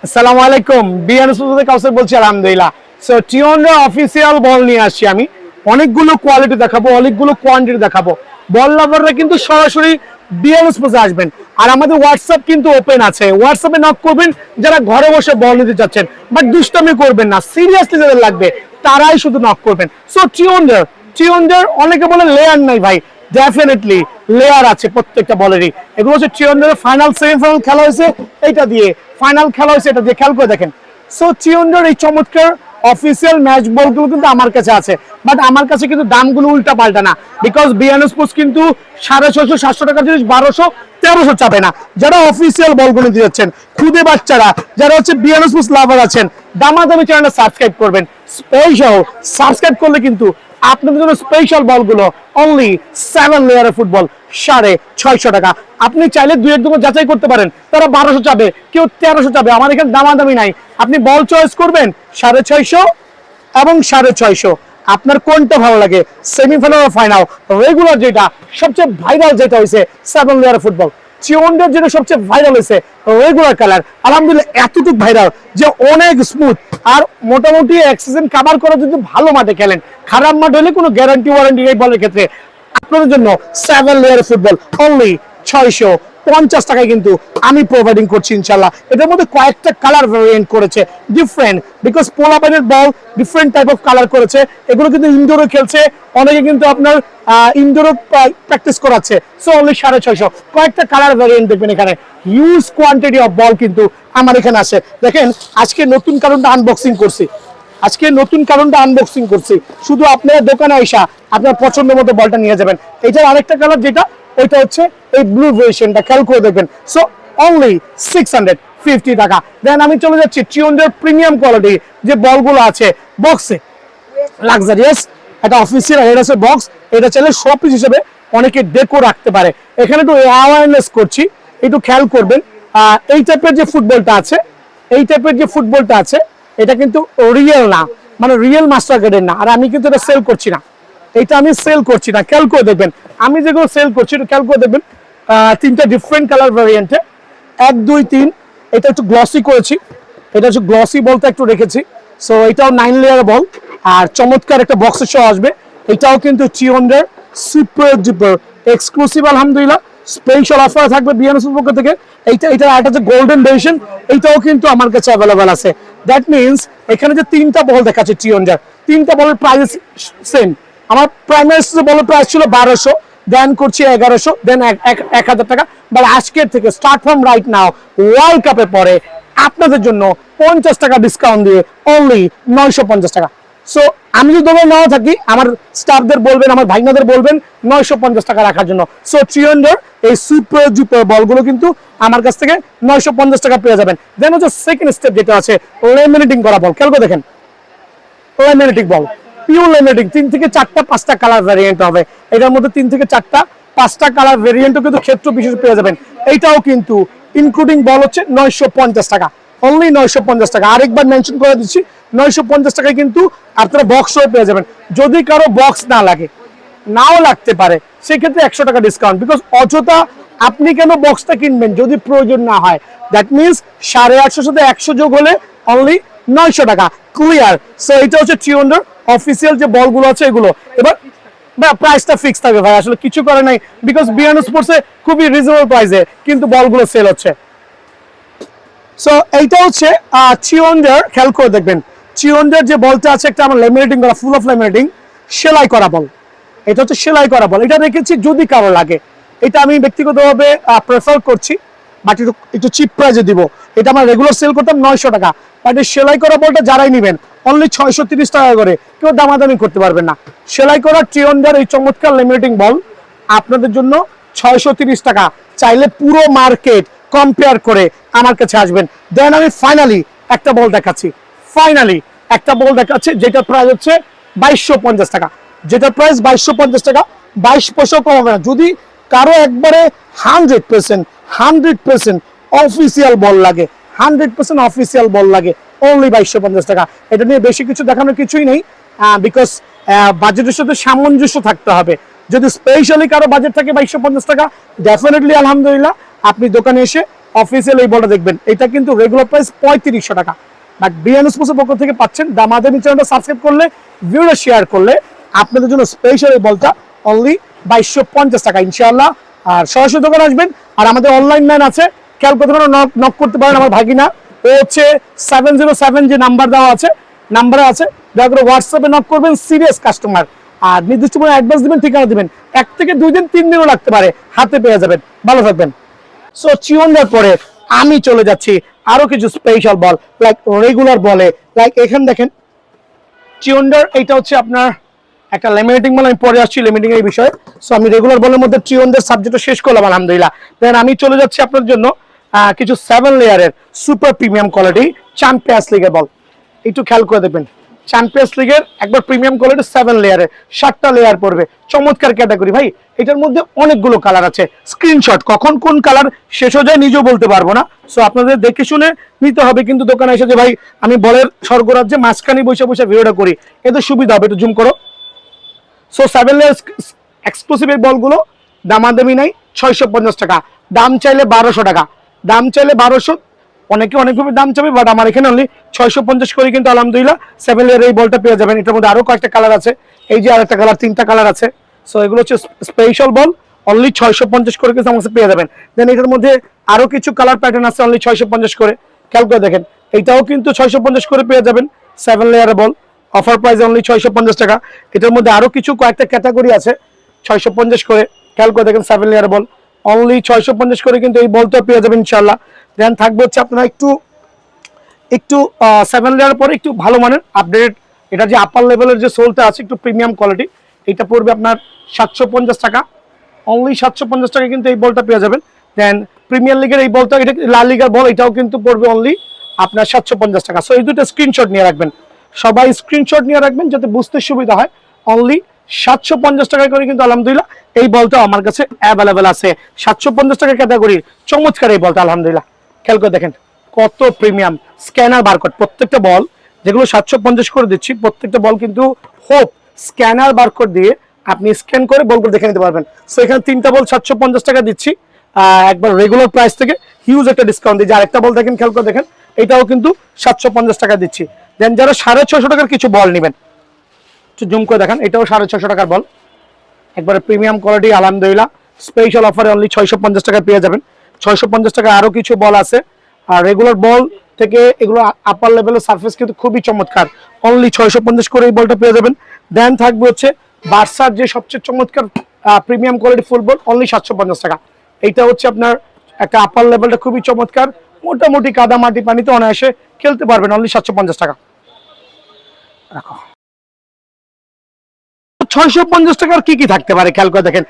আসসালামু আলাইকুম, বিয়ান সুজুতে কাউসার বলছি। আলহামদুলিল্লাহ। সো টিওনের অফিসিয়াল বল নিয়ে আসছি আমি। অনেকগুলো কোয়ালিটি দেখাবো, অনেকগুলো কোয়ান্টিটি দেখাবো। বল লাভাররা কিন্তু সরাসরি বিয়ান স্পোর্টসে আসবেন। আর আমাদের হোয়াটসঅ্যাপ কিন্তু ওপেন আছে, হোয়াটসঅ্যাপে নক করবেন যারা ঘরে বসে বল নিতে চাচ্ছেন, বাট দুষ্টামি করবেন না, সিরিয়াসলি যাদের লাগবে তারাই শুধু নক করবেন। সো টিওনের অনেকে বলে লেয়ার নাই ভাই, ডেফিনেটলি লেয়ার আছে প্রত্যেকটা বলেরই। এগুলো হচ্ছে টিওনের ফাইনাল সেমিফাইনাল খেলা হয়েছে এটা দিয়ে, ফাইনাল খেলা হয়েছে এটা দিয়ে, খেয়াল করে দেখেন। সো টিওনের এই চমৎকার অফিসিয়াল ম্যাচ বলগুলো কিন্তু আমার কাছে আছে, বাট আমার কাছে কিন্তু দামগুলো উল্টা পাল্টা না, বিকজ বিয়ান স্পোর্টস কিন্তু 650 700 টাকার জিনিস 1200 1300 চাবে না। যারা অফিসিয়াল বলগুলো নিতে যাচ্ছেন, খুদে বাচ্চারা যারা হচ্ছে বিয়ান স্পোর্টস লাভার আছেন, দামাদামি চ্যানেলটা সাবস্ক্রাইব করবেন। স্পেশাল সাবস্ক্রাইব করলে কিন্তু আপনাদের জন্য স্পেশাল বলগুলো অনলি 7 লেয়ারের ফুটবল 650 টাকা। আপনি চাইলে দুই এক দোকান যাচাই করতে পারেন, তারা 1200 চাবে, কেউ 1300 চাবে। আমার এখানে দামাদামি নাই, আপনি বল চয়েস করবেন 650 এবং 650। আপনার কোনটা ভালো লাগে, সেমিফাইনাল ফাইনাল, রেগুলার যেটা সবচেয়ে ভাইরাল যেটা হয়েছে 7 লেয়ারের ফুটবল, চিওন্ডার যেটা সবচেয়ে ভাইরাল হয়েছে রেগুলার কালার, আলহামদুলিল্লাহ এতটুকু ভাইরাল যে অনেক স্মুথ। আর মোটামুটি এক সিজন কভার করে যদি ভালো মাঠে খেলেন, খারাপ মাঠ হলে কোনো গ্যারান্টি ওয়ারেন্টি এই বলের ক্ষেত্রে আপনাদের জন্য 7 লেয়ার ফুটবল অনলি 650 টাকায় কিন্তু আমি প্রোভাইডিং করছি ইনশাল্লাহ। এটার মধ্যে কয়েকটা কালার ভেরিয়েন্ট করেছে ডিফারেন্ট, বিকজ পোলাপাইনের ball different type of colour করেছে। এগুলো কিন্তু ইনডোরে খেলছে, অনেকে কিন্তু আপনার ইনডোরে প্র্যাকটিস করাচ্ছে। সো অনলি 650, কয়েকটা কালার ভেরিয়েন্ট দেখবেন এখানে। হিউজ কোয়ান্টিটি অফ বল কিন্তু আমার এখানে আছে। দেখেন আজকে নতুন কারণটা আনবক্সিং করছি, শুধু আপনার দোকানে আইসা আপনার পছন্দ মতো বলটা নিয়ে যাবেন। এটার আরেকটা কালার যেটা, ওইটা হচ্ছে এই ব্লু ভার্সনটা, খেয়াল করে দেখবেন। সো অনলি 650 টাকা। দেন আমি চলে যাচ্ছি টিওনের প্রিমিয়াম কোয়ালিটি যে বলগুলো আছে বক্সে, লাক্সারিয়াস একটা অফিসিয়াল হেডাসের বক্স। এটা চাইলে শোপিস হিসেবে অনেকে ডেকো রাখতে পারে। এখানে একটু অ্যাওয়ারনেস করছি, একটু খেয়াল করবেন। এই টাইপের যে ফুটবলটা আছে, এটা কিন্তু রিয়েল না, মানে রিয়েল মাস্টার গ্রেডের না। আর আমি কিন্তু এটা সেল করছি না, খেয়াল করে দেখবেন। আমি যেগুলো সেল করছি এটা খেয়াল করে দেখবেন। তিনটা ডিফারেন্ট কালার ভ্যারিয়েন্টে, 1 2 3। এটা একটু গ্লসি করেছি, এটা হচ্ছে গ্লসি বলটা একটু রেখেছি। সো এটাও 9 লেয়ার বল, আর চমৎকার একটা বক্সের সহ আসবে। এটাও কিন্তু টিওনের সুপার ডুপার এক্সক্লুসিভ, আলহামদুলিল্লাহ স্পেশাল অফার থাকবে বিএনএসের পক্ষ থেকে। এটা একটা যে গোল্ডেন ভার্সন, এটাও কিন্তু আমার কাছে অ্যাভেলেবল আছে। দ্যাট মিনস এখানে যে তিনটা বল দেখাচ্ছে টিওনের, তিনটা বলের প্রাইস সেম। আমার প্রাইমারি বলের প্রাইস ছিল 1200, দেন করছি 1100, দেন 1000 টাকা। বাট আজকের থেকে start from right now, world কাপের পরে আপনাদের জন্য 50 টাকা ডিসকাউন্ট দিয়ে অনলি 950 টাকা। সো আমি যদি দোকানে নাও থাকি, আমার স্টাফদের বলবেন, আমার ভাইনাদের বলবেন 950 টাকা রাখার জন্য। সো টিওনের এই সুপার জুপার বলগুলো কিন্তু আমার কাছ থেকে 950 টাকা পেয়ে যাবেন। দেন হচ্ছে সেকেন্ড স্টেপ যেটা আছে লেমিনেটিং করা বল, খেয়াল করে দেখেন। লেমিনেটিং বল, পিওর লেমিনেটিং, 3 থেকে 4টা 5টা কালার ভ্যারিয়েন্ট হবে। এটার মধ্যে 3 থেকে 4টা 5টা কালার ভ্যারিয়েন্টও কিন্তু ক্ষেত্র বিশেষ পেয়ে যাবেন। এইটাও কিন্তু ইনক্লুডিং বল হচ্ছে 950 টাকা, অনলি 950 টাকা। আরেকবার মেনশন করে দিচ্ছি, 950 টাকায় কিন্তু আপনারা বক্সও পেয়ে যাবেন। যদি কারো বক্স না লাগে, নাও লাগতে পারে, সেক্ষেত্রে 100 টাকা ডিসকাউন্ট। বিকজ অযথা আপনি কেন বক্সটা কিনবেন যদি প্রয়োজন না হয়। দ্যাট মিনস 850 সাথে 100 যোগ হলে অনলি 900 টাকা, ক্লিয়ার। সো এটা হচ্ছে টিওনের অফিসিয়াল যে বলগুলো আছে এগুলো। এবার প্রাইসটা ফিক্স থাকবে ভাই, আসলে কিছু করে নাই, বিকজ বিয়ান স্পোর্টসে খুবই রিজনেবল প্রাইসে কিন্তু বলগুলো সেল হচ্ছে। সো এইটা হচ্ছে টিওনের, খেয়াল করে দেখবেন। টিওনের যে বলটা আছে একটা আমার লেমিনেটিং করা, ফুল অফ লেমিনেটিং, সেলাই করা বল। এটা হচ্ছে সেলাই করা বল, এটা রেখেছি যদি কারো লাগে। এটা আমি ব্যক্তিগতভাবে প্রেফার করছি, বাট একটু চিপ প্রাইসে দিব। এটা আমার রেগুলার সেল করতাম 900 টাকা, বাট এই সেলাই করা বলটা যারাই নেবেন অনলি 630 টাকা করে, কেউ দামাদামি করতে পারবেন না। সেলাই করা টিওনের এই চমৎকার লেমিনেটিং বল আপনাদের জন্য 630 টাকা। চাইলে পুরো মার্কেট কম্পেয়ার করে আমার কাছে আসবেন। দেন আমি ফাইনালি একটা বল দেখাচ্ছি, যেটা প্রাইস হচ্ছে 2250 টাকা, 2250 টাকা, 22 পয়সাও কম হবে না। যদি কারো একবারে 100% অফিসিয়াল বল লাগে, 100% অফিসিয়াল বল লাগে, অনলি 2250 টাকা। এটা নিয়ে বেশি কিছু দেখানোর কিছুই নেই, বিকজ বাজেটের সাথে সামঞ্জস্য থাকতে হবে। যদি স্পেশালি কারো বাজেট থাকে 2250 টাকা, ডেফিনেটলি আলহামদুলিল্লাহ আপনি দোকানে এসে অফিসিয়াল এই বলটা দেখবেন, এটা কিন্তু রেগুলার প্রাইস 3500 টাকা, বাট বিএন স্পোর্টসের পক্ষ থেকে পাচ্ছেন। দামাদামি চ্যানেলটা সাবস্ক্রাইব করলে, ভিডিওটা শেয়ার করলে আপনাদের জন্য স্পেশাল এই বলটা অনলি 2250 টাকা ইনশাআল্লাহ। আর সরাসরি দোকানে আসবেন, আর আমাদের অনলাইন ম্যান আছে, খেয়াল করতে পারেন, নক করতে পারেন। আমার ভাগিনা ও হচ্ছে 707 যে নাম্বার দেওয়া আছে, নাম্বারে আছে, দয়া করে হোয়াটসঅ্যাপে নক করবেন, সিরিয়াস কাস্টমার। আর নির্দিষ্ট পরিমাণে অ্যাডভান্স দিবেন, ঠিকানা দিবেন, 1 থেকে 2 দিন 3 দিনও লাগতে পারে, হাতে পেয়ে যাবেন। ভালো থাকবেন। সো চিওন্ডার পরে আমি চলে যাচ্ছি আরো কিছু স্পেশাল বল, লাইক রেগুলার বলে, লাইক এখানে দেখেন চিওন্ডার, এইটা হচ্ছে আপনার একটা লেমিনেটিং বল, আমি পরে আসছি লেমিনেটিং এই বিষয়ে। সো আমি রেগুলার বলের মধ্যে চিওন্ডার সাবজেক্টটা শেষ করলাম আলহামদুলিল্লাহ। দেন আমি চলে যাচ্ছি আপনার জন্য কিছু 7 লেয়ারের সুপার প্রিমিয়াম কোয়ালিটি চ্যাম্পিয়ন্স লিগের বল। একটু খেয়াল করে দেখবেন, চ্যাম্পিয়ন্স লিগের একবার প্রিমিয়াম কোয়ালিটি 7 লেয়ারের, 7টা লেয়ার পড়বে, চমৎকার ক্যাটাগরি ভাই। এটার মধ্যে অনেকগুলো কালার আছে, স্ক্রিনশট কখন কোন কালার শেষ হয়ে যায় নিজেও বলতে পারবো না। সো আপনাদের দেখে শুনে নিতে হবে, কিন্তু দোকানে এসে যে ভাই আমি বলের স্বর্গরাজ্যে মাঝখানে বসে বসে ভিডিওটা করি, এতে সুবিধা হবে। একটু জুম করো। সো 7 লেয়ার এক্সক্লুসিভ এই বলগুলো দামাদামি নাই, 650 টাকা, দাম চাইলে 1200 টাকা, দাম চাইলে 1200, অনেকে অনেকভাবে দাম চাবে, বাট আমার এখানে অনলি 650 করে কিন্তু আলহামদুলিল্লাহ 7 লেয়ার এই বলটা পেয়ে যাবেন। এটার মধ্যে আরো কয়েকটা কালার আছে, এই যে আরেকটা কালার, 3টা কালার আছে। সো এগুলো হচ্ছে স্পেশাল বল, অনলি 650 করে কিন্তু আমার কাছে পেয়ে যাবেন। দেন এটার মধ্যে আরো কিছু কালার প্যাটার্ন আছে, অনলি 650 করে। খেয়াল করে দেখেন, এইটাও কিন্তু 650 করে পেয়ে যাবেন, 7 লেয়ার বল, অফার প্রাইস অনলি 650 টাকা। এটার মধ্যে আরো কিছু কয়েকটা ক্যাটাগরি আছে, 650 করে। খেয়াল করে দেখেন, 7 লেয়ার বল অনলি 650 করে কিন্তু এই বলটা পেয়ে যাবেন ইনশাআল্লাহ। দেন থাকবে হচ্ছে আপনারা একটু 7 লেয়ার পরে একটু ভালো মানের আপডেটেড, এটা যে আপার লেভেলের যে সোলটা আছে একটু প্রিমিয়াম কোয়ালিটি, এটা পড়বে আপনার 750 টাকা, অনলি 750 টাকা কিন্তু এই বলটা পেয়ে যাবেন। দেন প্রিমিয়ার লিগের এই বলটা, এটা লা লিগার বল, এটাও কিন্তু পড়বে অনলি আপনার 750 টাকা। সো এই দুটো স্ক্রিনশট নিয়ে রাখবেন, সবাই স্ক্রিনশট নিয়ে রাখবেন যাতে বুঝতে সুবিধা হয়। অনলি 750 টাকা করে কিন্তু আলহামদুলিল্লাহ এই বলটা আমার কাছে অ্যাভেলেবেল আছে। 750 টাকা ক্যাটাগরির চমৎকার এই বলটা আলহামদুলিল্লাহ। খেয়াল করে দেখেন কত প্রিমিয়াম, স্ক্যানার বারকোড, প্রত্যেকটা বল যেগুলো 750 করে দিচ্ছি, প্রত্যেকটা বল কিন্তু হোপ স্ক্যানার বারকোড দিয়ে আপনি স্ক্যান করে বলগুলো দেখে নিতে পারবেন। সো এখানে 3টা বল 750 টাকা দিচ্ছি, একবার রেগুলার প্রাইস থেকে হিউজ একটা ডিসকাউন্ট দিচ্ছি। আরেকটা বল দেখেন, খেয়াল করে দেখেন, এটাও কিন্তু 750 টাকা দিচ্ছি। দেন যারা 650 টাকার কিছু বল নেবেন, জুম করে দেখেন, এটাও 650 টাকার বল, একবারে প্রিমিয়াম কোয়ালিটি আলহামদুলিল্লাহ। স্পেশাল অফারে অনলি 650 টাকা পেয়ে যাবেন। 650 টাকা আরো কিছু বল আছে, আর রেগুলার বল থেকে এগুলো আপার লেভেলের সারফেস কিন্তু খুবই চমৎকার, অনলি 650 করে এই বলটা পেয়ে যাবেন। দেন থাকবে হচ্ছে বার্সার যে সবচেয়ে চমৎকার প্রিমিয়াম কোয়ালিটি ফুল বল, অনলি 750 টাকা। এইটা হচ্ছে আপনার একটা আপার লেভেলটা খুবই চমৎকার, মোটামুটি কাদা মাটি পানিতে অনায়াসে খেলতে পারবেন, অনলি 750 টাকা। রাখো। 650 টাকার কি কি থাকতে পারে খেয়াল করে দেখেন,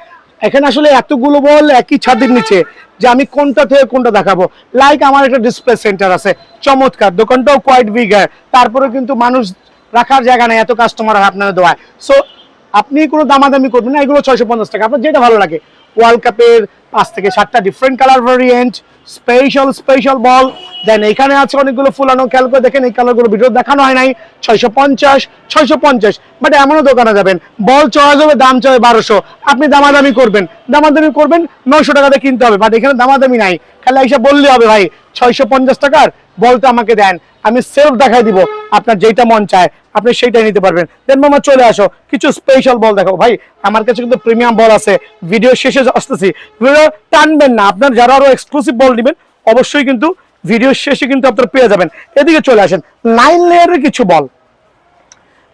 এখানে আসলে এতগুলো বল একই ছাদের নিচে যে আমি কোনটা থেকে কোনটা দেখাবো। লাইক আমার একটা ডিসপ্লে সেন্টার আছে, চমৎকার, দোকানটাও কোয়াইট বিগার, তারপরে কিন্তু মানুষ রাখার জায়গা নেই, এত কাস্টমার আপনার দোয়ায়। সো আপনি কোনো দামাদামি করবেন না, এগুলো 650 টাকা, আপনার যেটা ভালো লাগে। ওয়ার্ল্ড কাপের 5 থেকে 7টা ডিফারেন্ট কালার ভেরিয়েন্ট, স্পেশাল বল। দেন এখানে আছে অনেকগুলো ফুলানো, খেয়াল করে দেখেন এই কালারগুলো ভিডিও দেখানো হয় নাই। 650, বাট এমনও দোকানে যাবেন বল চয়েস হবে, দাম চাবে 1200, আপনি দামাদামি করবেন 900 টাকাতে কিনতে হবে, বাট এখানে দামাদামি নাই। খালি এসে বললে হবে ভাই 650 টাকার বলটা আমাকে দেন, আমি সেলফ দেখাই দিব, আপনার যেটা মন চায় আপনি সেইটাই নিতে পারবেন। দেন মামা চলে আসো, কিছু স্পেশাল বল দেখো ভাই, আমার কাছে কিন্তু প্রিমিয়াম বল আছে। ভিডিও শেষে আসতেছি, ভিডিও টানবেন না, আপনার যারা আরো এক্সক্লুসিভ বল নেবেন অবশ্যই কিন্তু ভিডিও শেষে কিন্তু আপনারা পেয়ে যাবেন। এদিকে চলে আসেন, 9 লেয়ারের কিছু বল।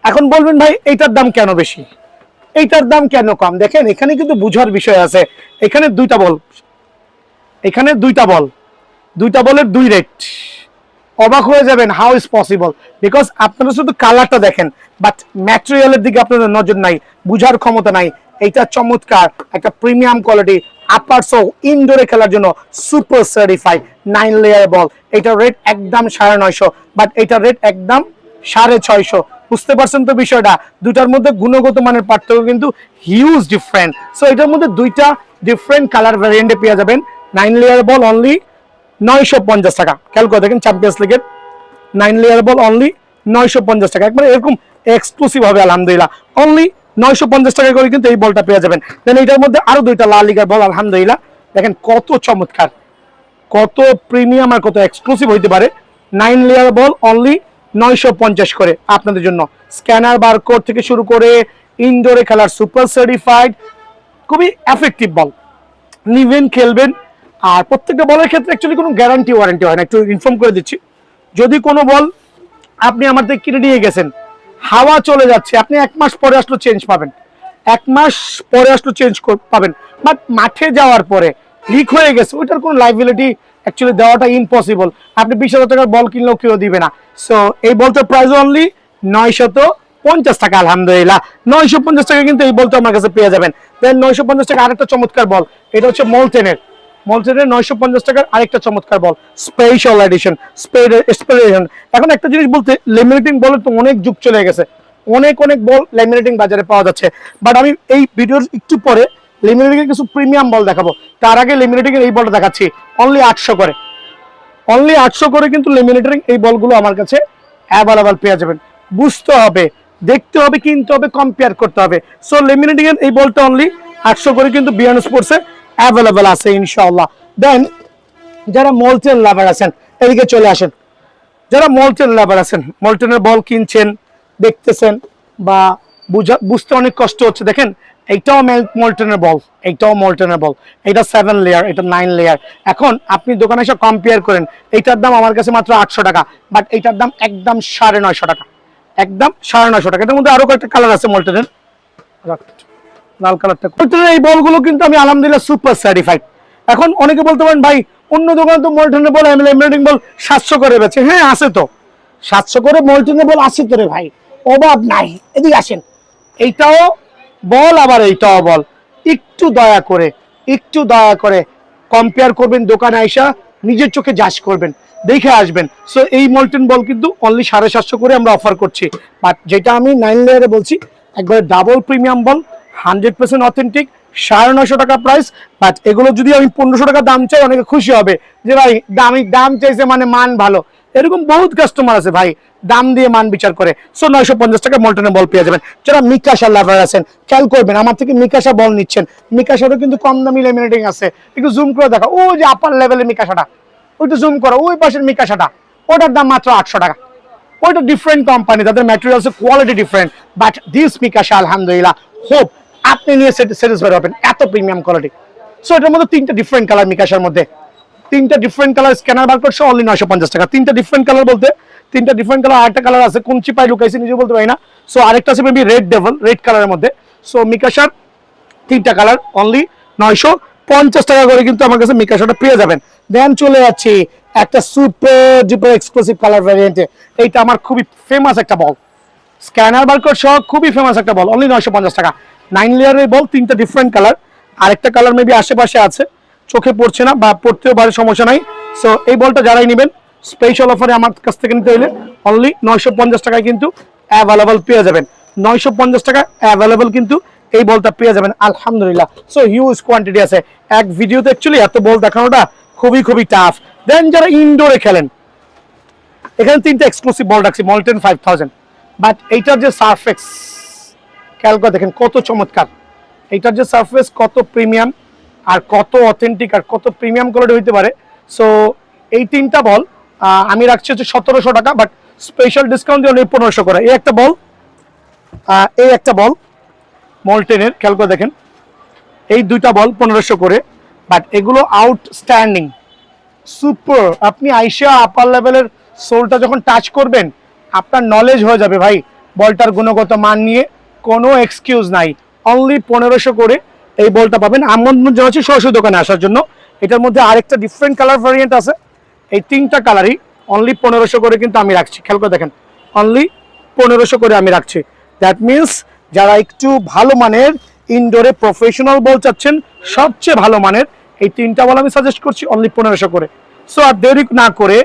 এখন বলবেন ভাই এইটার দাম কেন বেশি, এইটার দাম কেন কম? দেখেন এখানে কিন্তু বুঝার বিষয় আছে। এখানে 2টা বল, এখানে 2টা বল, 2টা বলের 2 রেট। অবাক হয়ে যাবেন, হাউ ইজ পসিবল, বিকজ আপনারা শুধু কালারটা দেখেন, বাট ম্যাটেরিয়ালের দিকে আপনাদের নজর নাই, বুঝার ক্ষমতা নাই। এইটা চমৎকার একটা প্রিমিয়াম কোয়ালিটি আপার সো ইনডোরে খেলার জন্য সুপার সার্টিফাইড 9 লেয়ার বল। এটার রেট একদম 950, বাট এটার রেট একদম 650। বুঝতে পারছেন তো বিষয়টা? দুটার মধ্যে গুণগত মানের পার্থক্য কিন্তু হিউজ ডিফারেন্ট। সো এটার মধ্যে 2টা ডিফারেন্ট কালার ভ্যারিয়েন্টে পেয়ে যাবেন। 9 লেয়ার বল অনলি 950 টাকা। খেয়াল করে দেখেন, চ্যাম্পিয়ন্স লিগের 9 লেয়ার বল অনলি 950 টাকা, একবারে এরকম এক্সক্লুসিভ হবে আলহামদুলিল্লাহ, অনলি 950 টাকা করে কিন্তু এই বলটা পেয়ে যাবেন। দেন এটার মধ্যে আরো 2টা লা লিগার বল, আলহামদুলিল্লাহ দেখেন কত চমৎকার, কত প্রিমিয়াম আর কত এক্সক্লুসিভ হইতে পারে। 9 লেয়ার বল অনলি 950 করে আপনাদের জন্য। স্ক্যানার বারকোড থেকে শুরু করে ইনডোরে খেলার সুপার সার্টিফাইড, খুবই এফেক্টিভ বল, নিবেন খেলবেন। আর প্রত্যেকটা বলের ক্ষেত্রে অ্যাকচুয়ালি কোনো গ্যারান্টি ওয়ারেন্টি হয় না, একটু ইনফর্ম করে দিচ্ছি। যদি কোনো বল আপনি আমার থেকে কিনে নিয়ে গেছেন, হাওয়া চলে যাচ্ছে, আপনি 1 মাস পরে আসলে চেঞ্জ পাবেন, 1 মাস পরে আসলে চেঞ্জ পাবেন। বাট মাঠে যাওয়ার পরে লিক হয়ে গেছে, ওইটার কোনো লাইবিলিটি অ্যাকচুয়ালি দেওয়াটা ইম্পসিবল। আপনি 20,000 টাকার বল কিনলেও কেউ দিবে না। সো এই বলটার প্রাইস অনলি 950 টাকা। আলহামদুলিল্লাহ 950 টাকা কিন্তু এই বলটা আমার কাছে পেয়ে যাবেন। দেন 950 টাকা আরেকটা চমৎকার বল, এটা হচ্ছে মলটেনের 950 টাকার আরেকটা চমৎকার বল, স্পেশাল এডিশন স্পেশাল। এখন একটা জিনিস বলতে, লেমিনেটিং বলের তো অনেক যুগ চলে গেছে, অনেক বল লেমিনেটিং বাজারে পাওয়া যাচ্ছে। বাট আমি এই ভিডিওর একটু পরে লেমিনেটিং এর কিছু প্রিমিয়াম বল দেখাবো, তার আগে লেমিনেটিং এর এই বলটা দেখাচ্ছি অনলি 800 করে। অনলি 800 করে কিন্তু লেমিনেটিং এই বলগুলো আমার কাছে অ্যাভেলেবল পেয়ে যাবেন। বুঝতে হবে, দেখতে হবে, কিনতে হবে, কম্পেয়ার করতে হবে। সো লেমিনেটিং এর এই বলটা অনলি 800 করে কিন্তু বিয়ন্ড স্পোর্টসে অ্যাভেলেবল আছে ইনশাআল্লাহ। দেন যারা মলটেন লাভার আছেন এদিকে চলে আসেন। যারা মলটেন লাভার আছেন, মলটেনের বল কিনছেন, দেখতেছেন বা বুঝতে অনেক কষ্ট হচ্ছে, দেখেন এইটাও মলটেনের বল, এইটাও মলটেনের বল, এটা 7 লেয়ার, এটা 9 লেয়ার। এখন আপনি দোকানে এসে কম্পেয়ার করেন, এইটার দাম আমার কাছে মাত্র 800 টাকা, বাট এইটার দাম একদম 950 টাকা, একদম 950 টাকা। এটার মধ্যে আরো কয়েকটা কালার আছে মলটেনের, লাল কালারটা। মলটেনের এই বলগুলো কিন্তু আমি আলহামদুলিল্লাহ সুপার সার্টিফাইড। এখন অনেকে বলতে পারেন ভাই অন্য দোকানে তো মলটেনের বল লেমিনেটিং বল 700 করে বেচে। হ্যাঁ আছে তো, 700 করে মলটেনের বল আছে তো রে ভাই, অভাব নাই। এদিকে আসেন, এইটাও বল আবার এইটাও বল। একটু দয়া করে কম্পেয়ার করবেন, দোকানে আইসা নিজের চোখে যাচ করবেন, দেখে আসবেন। সো এই মলটেন বল কিন্তু অনলি 750 করে আমরা অফার করছি। বাট যেটা আমি 9 লেয়ারে বলছি, একবারে ডাবল প্রিমিয়াম বল, 100% অথেন্টিক, 950 টাকা প্রাইস। বাট এগুলো যদি আমি 1500 টাকা দাম চাই, অনেকে খুশি হবে যে ভাই দাম চাইছে মানে মান ভালো। এরকম বহুত কাস্টমার আছে ভাই, দাম দিয়ে মান বিচার করে। সো 950 টাকা মলটেনের বল পেয়ে যাবেন। যারা মিকাশা লাভার আছেন খেয়াল করবেন, আমার থেকে মিকাশা বল নিচ্ছেন, মিকাশারও কিন্তু কম দামি লেমিনেটিং আছে। একটু জুম করে দেখা, ও যে আপার লেভেলের মিকাশাটা, ওইটা জুম করো, ওই পাশের মিকাশাটা, ওটার দাম মাত্র 800 টাকা। ওইটা ডিফারেন্ট কোম্পানি, তাদের ম্যাটেরিয়ালসের কোয়ালিটি ডিফারেন্ট। বাট দিস মিকাশা আলহামদুলিল্লাহ হোপ আপনি নিয়ে স্যাটিসফাইড হবেন, এত প্রিমিয়াম কোয়ালিটি। সো এটার মধ্যে 3টা ডিফারেন্ট কালার, মিকাশার মধ্যে 3টা ডিফারেন্ট কালার, স্ক্যানার বারকোড সহ অনলি 950 টাকা। 3টা ডিফারেন্ট কালার বলতে 3টা ডিফারেন্ট কালার, আরেকটা কালার আছে কোন চিপায় লুকাইছে নিজে বলতে পারি না। সো আরেকটা আছে মেবি রেড ডেভেল, রেড কালারের মধ্যে। সো মিকাশার 3টা কালার অনলি 950 টাকা করে কিন্তু আমার কাছে মিকাশাটা পেয়ে যাবেন। দেন চলে যাচ্ছি একটা সুপার ডুপার এক্সক্লুসিভ কালার ভ্যারিয়েন্টে। এইটা আমার খুবই ফেমাস একটা বল, স্ক্যানার বারকোড সহ খুবই ফেমাস একটা বল, অনলি 950 টাকা। 9 লেয়ারের বল, 3টা ডিফারেন্ট কালার, আরেকটা কালার মেবি আশেপাশে আছে, চোখে পড়ছে না বা পড়তেও পারে, সমস্যা নাই। সো এই বলটা যারাই নেবেন স্পেশাল অফারে আমার কাছ থেকে নিতে হলে অনলি 950 টাকায় কিন্তু অ্যাভেলেবল পেয়ে যাবেন। 950 টাকা অ্যাভেলেবল কিন্তু এই বলটা পেয়ে যাবেন আলহামদুলিল্লাহ। সো হিউজ কোয়ান্টিটি আছে, এক ভিডিওতে অ্যাকচুয়ালি এত বল দেখানোটা খুবই টাফ। দেন যারা ইনডোরে খেলেন, এখানে 3টা এক্সক্লুসিভ বল রাখছি মলটেন 5000। বাট এইটার যে সারফেস খেয়াল করে দেখেন কত চমৎকার, এইটার যে সারফেস কত প্রিমিয়াম আর কত অথেন্টিক আর কত প্রিমিয়াম কোয়ালিটি হইতে পারে। সো এই 3টা বল আমি রাখছি হচ্ছে 1700 টাকা, বাট স্পেশাল ডিসকাউন্ট দিয়ে 1500 করে। এই একটা বল মলটেনের, খেয়াল করে দেখেন এই 2টা বল 1500 করে। বাট এগুলো আউটস্ট্যান্ডিং সুপার। আপনি আইসা আপার লেভেলের সোলটা যখন টাচ করবেন, আপনার নলেজ হয়ে যাবে ভাই বলটার গুণগত মান নিয়ে কোনো এক্সকিউজ নাই। অনলি 1500 করে এই বলটা পাবেন। আমন্ত্রণ জানাচ্ছি সরাসরি দোকানে আসার জন্য। এটার মধ্যে আরেকটা ডিফারেন্ট কালার ভ্যারিয়েন্ট আছে, এই 3টা কালারই অনলি 1500 করে কিন্তু আমি রাখছি। খেয়াল করে দেখেন অনলি 1500 করে আমি রাখছি। দ্যাট মিনস যারা একটু ভালো মানের ইনডোরে প্রফেশনাল বল চাচ্ছেন, সবচেয়ে ভালো মানের, এই 3টা বল আমি সাজেস্ট করছি অনলি 1500 করে। সো আর দেরি না করে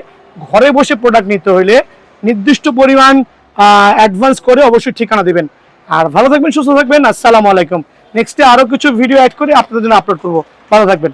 ঘরে বসে প্রোডাক্ট নিতে হইলে নির্দিষ্ট পরিমাণ অ্যাডভান্স করে অবশ্যই ঠিকানা দিবেন। আর ভালো থাকবেন, সুস্থ থাকবেন। আসসালামু আলাইকুম। নেক্সটে আরো কিছু ভিডিও অ্যাড করে আপনাদের জন্য আপলোড করবো। ভালো থাকবেন।